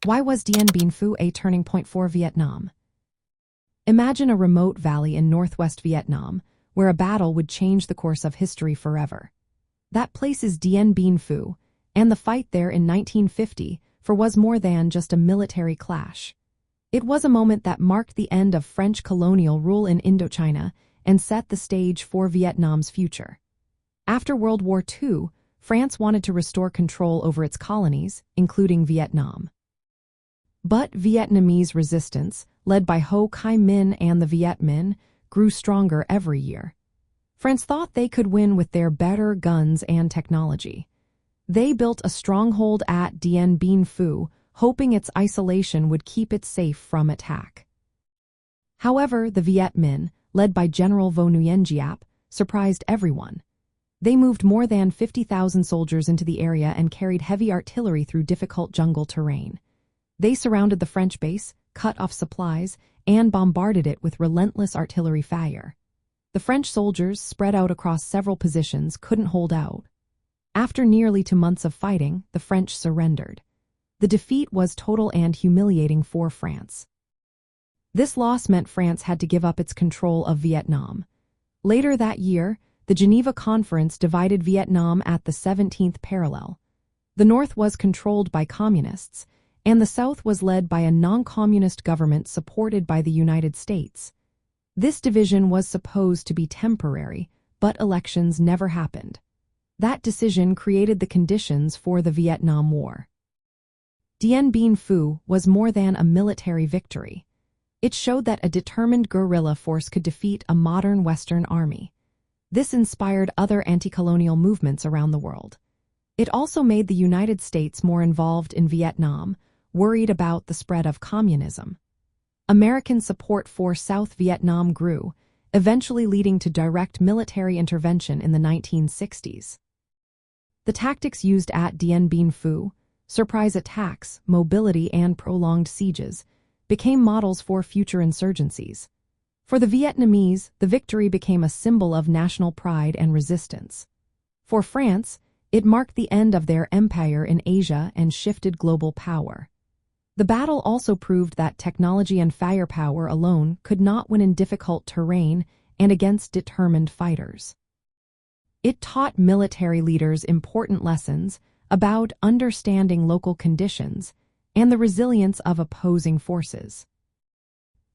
Why was Dien Bien Phu a turning point for Vietnam? Imagine a remote valley in northwest Vietnam, where a battle would change the course of history forever. That place is Dien Bien Phu, and the fight there in 1950 was more than just a military clash. It was a moment that marked the end of French colonial rule in Indochina and set the stage for Vietnam's future. After World War II, France wanted to restore control over its colonies, including Vietnam. But Vietnamese resistance, led by Ho Chi Minh and the Viet Minh, grew stronger every year. France thought they could win with their better guns and technology. They built a stronghold at Dien Bien Phu, hoping its isolation would keep it safe from attack. However, the Viet Minh, led by General Vo Nguyen Giap, surprised everyone. They moved more than 50,000 soldiers into the area and carried heavy artillery through difficult jungle terrain. They surrounded the French base, cut off supplies, and bombarded it with relentless artillery fire. The French soldiers, spread out across several positions, couldn't hold out. After nearly 2 months of fighting, the French surrendered. The defeat was total and humiliating for France. This loss meant France had to give up its control of Vietnam. Later that year, the Geneva Conference divided Vietnam at the 17th parallel. The North was controlled by communists, and the South was led by a non-communist government supported by the United States. This division was supposed to be temporary, but elections never happened. That decision created the conditions for the Vietnam War. Dien Bien Phu was more than a military victory. It showed that a determined guerrilla force could defeat a modern Western army. This inspired other anti-colonial movements around the world. It also made the United States more involved in Vietnam, worried about the spread of communism. American support for South Vietnam grew, eventually leading to direct military intervention in the 1960s. The tactics used at Dien Bien Phu, surprise attacks, mobility, and prolonged sieges, became models for future insurgencies. For the Vietnamese, the victory became a symbol of national pride and resistance. For France, it marked the end of their empire in Asia and shifted global power. The battle also proved that technology and firepower alone could not win in difficult terrain and against determined fighters. It taught military leaders important lessons about understanding local conditions and the resilience of opposing forces.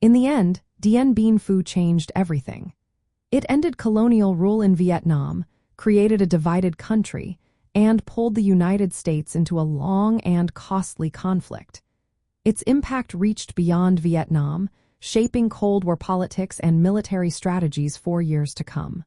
In the end, Dien Bien Phu changed everything. It ended colonial rule in Vietnam, created a divided country, and pulled the United States into a long and costly conflict. Its impact reached beyond Vietnam, shaping Cold War politics and military strategies for years to come.